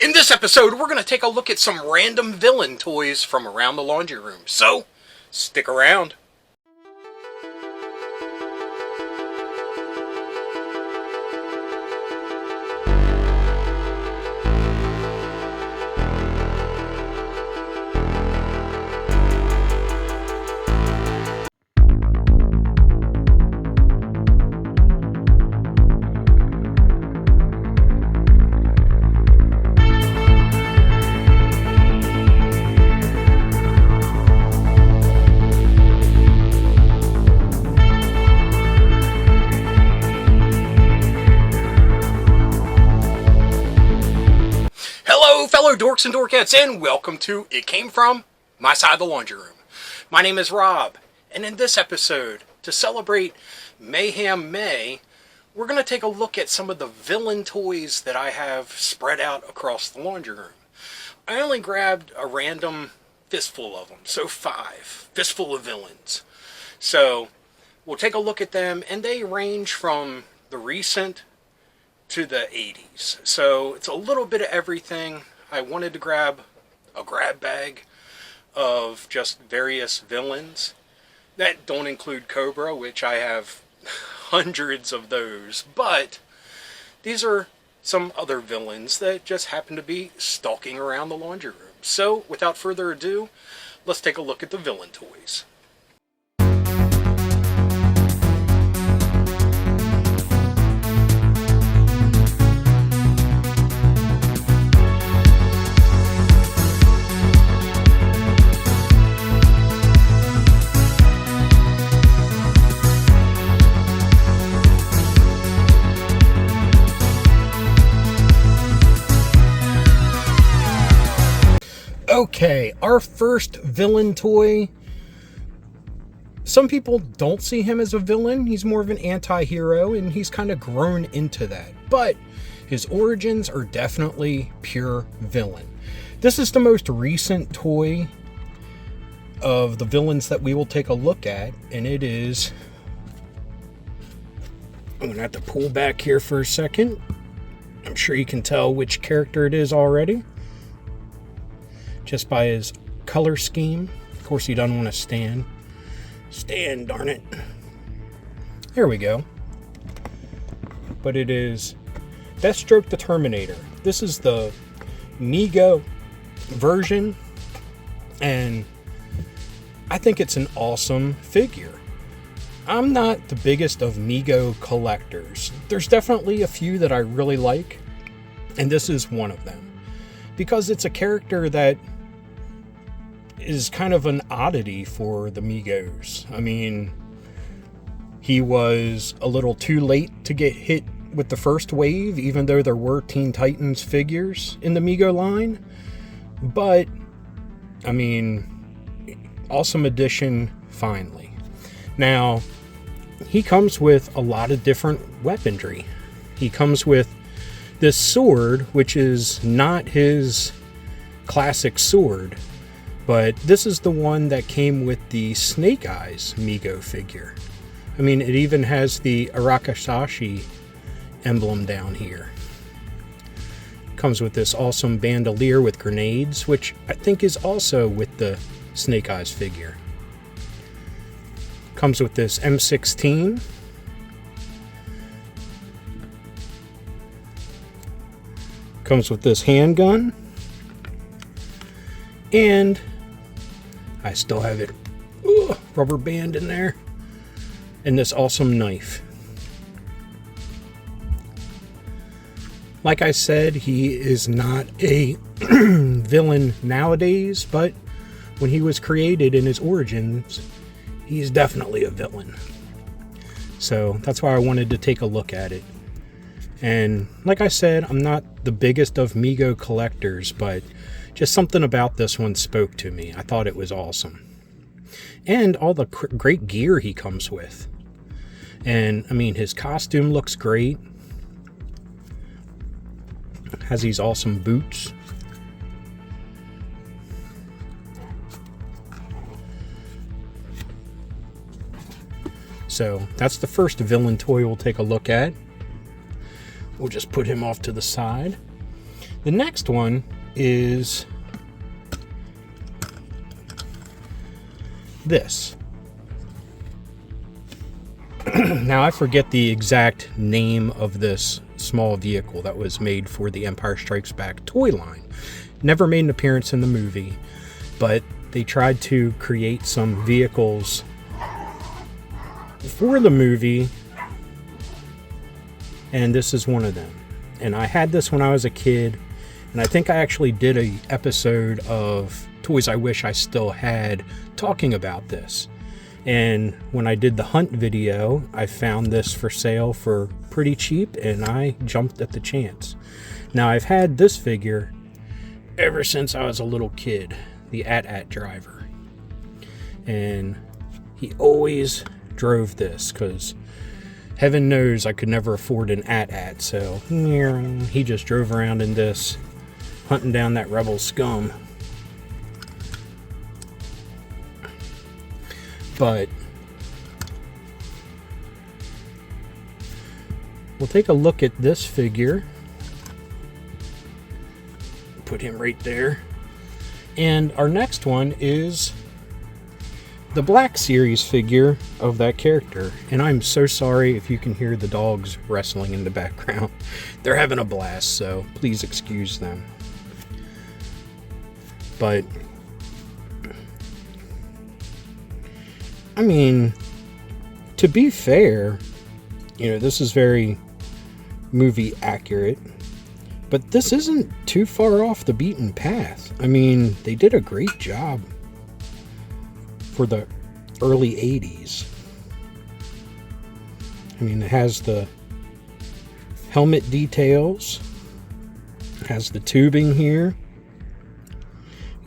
In this episode, we're going to take a look at some random villain toys from around the laundry room. So, stick around. Fellow dorks and dorkettes, and welcome to It Came From My Side of the Laundry Room. My name is Rob, and in this episode, to celebrate Mayhem May, we're going to take a look at some of the villain toys that I have spread out across the laundry room. I only grabbed a random fistful of them, so 5, fistful of villains. So, we'll take a look at them, and they range from the recent to the 80s. So, it's a little bit of everything. I wanted to grab a grab bag of just various villains. That don't include Cobra, which I have hundreds of those. But these are some other villains that just happen to be stalking around the laundry room. So, without further ado, let's take a look at the villain toys. Okay, our first villain toy. Some people don't see him as a villain. He's more of an anti-hero, and he's kind of grown into that. But his origins are definitely pure villain. This is the most recent toy of the villains that we will take a look at, and it is... I'm going to have to pull back here for a second. I'm sure you can tell which character it is already, just by his color scheme. Of course, he doesn't want to stand. Stand, darn it. There we go. But it is Deathstroke the Terminator. This is the Mego version, and I think it's an awesome figure. I'm not the biggest of Mego collectors. There's definitely a few that I really like, and this is one of them, because it's a character that is kind of an oddity for the Megos. I mean, he was a little too late to get hit with the first wave, even though there were Teen Titans figures in the Mego line. But, I mean, awesome addition, finally. Now, he comes with a lot of different weaponry. He comes with this sword, which is not his classic sword, but this is the one that came with the Snake Eyes Mego figure. I mean, it even has the Arakasashi emblem down here. Comes with this awesome bandolier with grenades, which I think is also with the Snake Eyes figure. Comes with this M16. Comes with this handgun. And I still have it, rubber band in there, and this awesome knife. Like I said, he is not a villain nowadays, but when he was created in his origins, he's definitely a villain. So that's why I wanted to take a look at it. And like I said, I'm not the biggest of Mego collectors, but just something about this one spoke to me. I thought it was awesome. And all the great gear he comes with. And, I mean, his costume looks great. Has these awesome boots. So that's the first villain toy we'll take a look at. We'll just put him off to the side. The next one is this. Now, I forget the exact name of this small vehicle that was made for the Empire Strikes Back toy line. Never made an appearance in the movie, but they tried to create some vehicles for the movie, and this is one of them. And I had this when I was a kid, and I think I actually did an episode of Toys I Wish I Still Had talking about this. And when I did the hunt video, I found this for sale for pretty cheap, and I jumped at the chance. Now, I've had this figure ever since I was a little kid, the AT-AT driver. And he always drove this, because heaven knows I could never afford an AT-AT, so he just drove around in this, hunting down that rebel scum. But we'll take a look at this figure. Put him right there. And our next one is the Black Series figure of that character. And I'm so sorry if you can hear the dogs wrestling in the background. They're having a blast, so please excuse them. But I mean, to be fair, this is very movie accurate, but this isn't too far off the beaten path. I mean, they did a great job for the early 80s. I mean, it has the helmet details, it has the tubing here,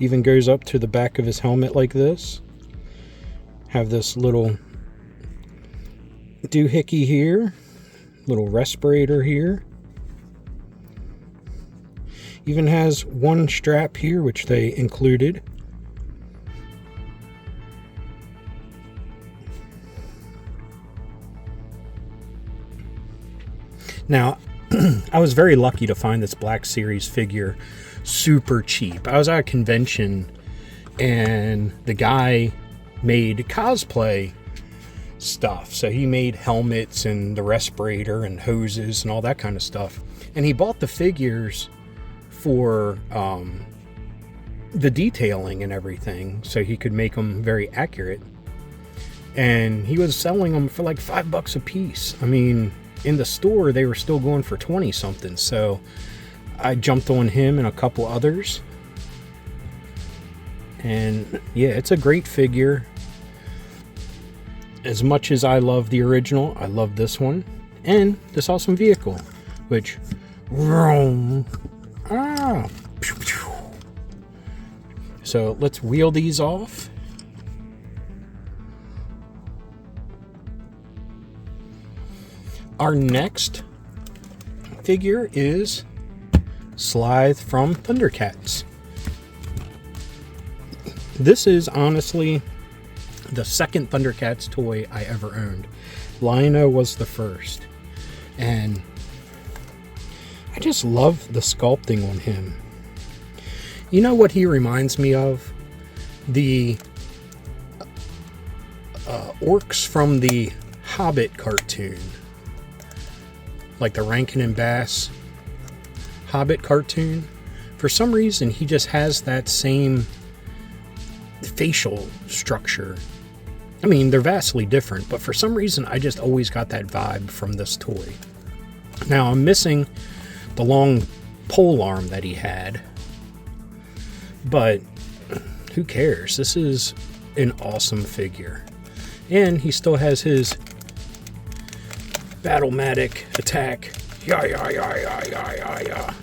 even goes up to the back of his helmet like this. Have this little doohickey here, little respirator here. Even has one strap here, which they included. Now, I was very lucky to find this Black Series figure super cheap. I was at a convention, and the guy made cosplay stuff. So he made helmets and the respirator and hoses and all that kind of stuff. And he bought the figures for the detailing and everything, so he could make them very accurate. And he was selling them for like $5 a piece. I mean, in the store they were still going for 20 something. So I jumped on him and a couple others. And yeah, it's a great figure. As much as I love the original, I love this one. And this awesome vehicle, which... So let's wheel these off. Our next figure is Slythe from Thundercats. This is honestly the second Thundercats toy I ever owned. Lion-O was the first. And I just love the sculpting on him. You know what he reminds me of? The orcs from the Hobbit cartoon. Like the Rankin and Bass Hobbit cartoon. For some reason, he just has that same facial structure. I mean, they're vastly different, but for some reason, I just always got that vibe from this toy. Now, I'm missing the long pole arm that he had, but who cares? This is an awesome figure. And he still has his Battle-matic attack. Yeah, yeah, yeah, yeah, yeah, yeah, yeah.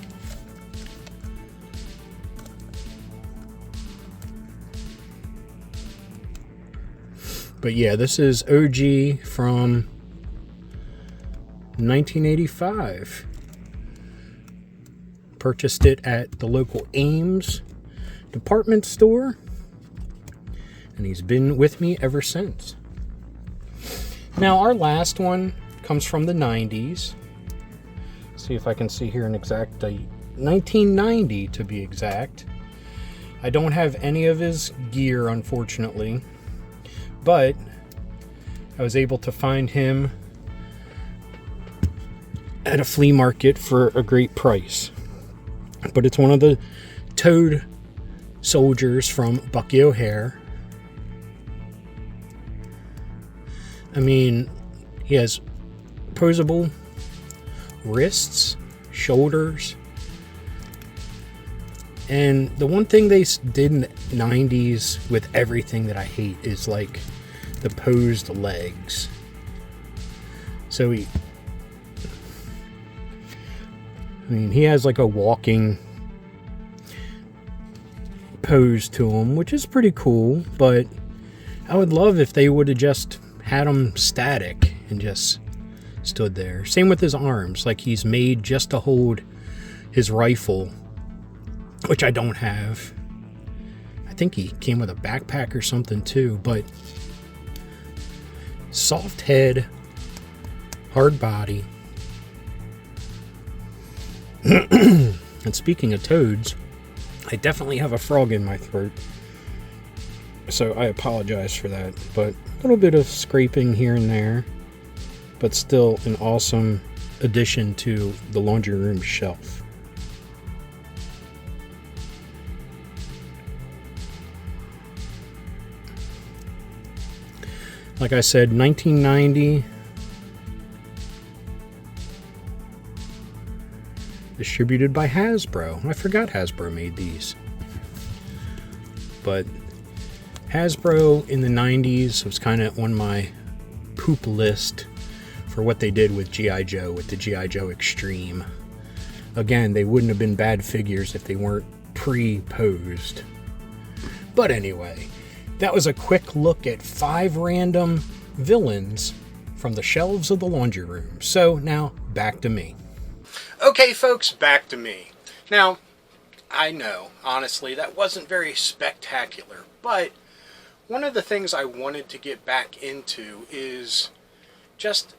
But yeah, this is OG from 1985. Purchased it at the local Ames department store, and he's been with me ever since. Now, our last one comes from the 90s. See if I can see here an exact date. 1990 to be exact. I don't have any of his gear, unfortunately, but I was able to find him at a flea market for a great price. But it's one of the Toad soldiers from Bucky O'Hare. I mean, he has posable wrists, shoulders, and the one thing they did in the 90s with everything that I hate is like the posed legs. So he has like a walking pose to him, which is pretty cool, but I would love if they would have just had him static and just stood there. Same with his arms, like he's made just to hold his rifle, which I don't have. I think he came with a backpack or something too, but soft head, hard body. And speaking of toads, I definitely have a frog in my throat, so I apologize for that, but a little bit of scraping here and there, but still an awesome addition to the laundry room shelf. Like I said, 1990. Distributed by Hasbro. I forgot Hasbro made these. But Hasbro in the 90s was kind of on my poop list for what they did with G.I. Joe, with the G.I. Joe Extreme. Again, they wouldn't have been bad figures if they weren't pre-posed. But anyway, that was a quick look at 5 random villains from the shelves of the laundry room. So now, back to me. Okay, folks, back to me. Now, I know, honestly, that wasn't very spectacular, but one of the things I wanted to get back into is just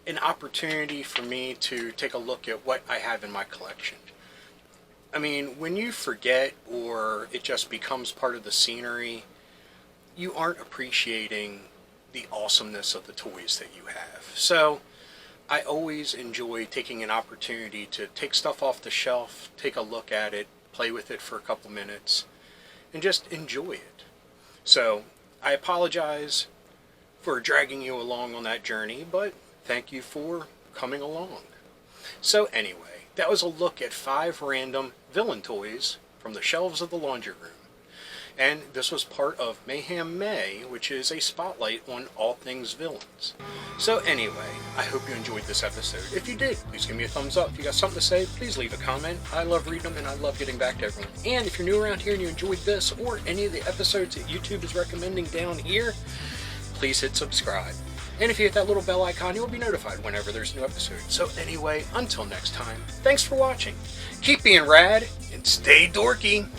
an opportunity for me to take a look at what I have in my collection. I mean, when you forget or it just becomes part of the scenery, you aren't appreciating the awesomeness of the toys that you have. So I always enjoy taking an opportunity to take stuff off the shelf, take a look at it, play with it for a couple minutes, and just enjoy it. So I apologize for dragging you along on that journey, but thank you for coming along. So anyway, that was a look at 5 random villain toys from the shelves of the laundry room. And this was part of Mayhem May, which is a spotlight on all things villains. So anyway, I hope you enjoyed this episode. If you did, please give me a thumbs up. If you got something to say, please leave a comment. I love reading them and I love getting back to everyone. And if you're new around here and you enjoyed this or any of the episodes that YouTube is recommending down here, please hit subscribe. And if you hit that little bell icon, you'll be notified whenever there's a new episode. So anyway, until next time, thanks for watching. Keep being rad and stay dorky.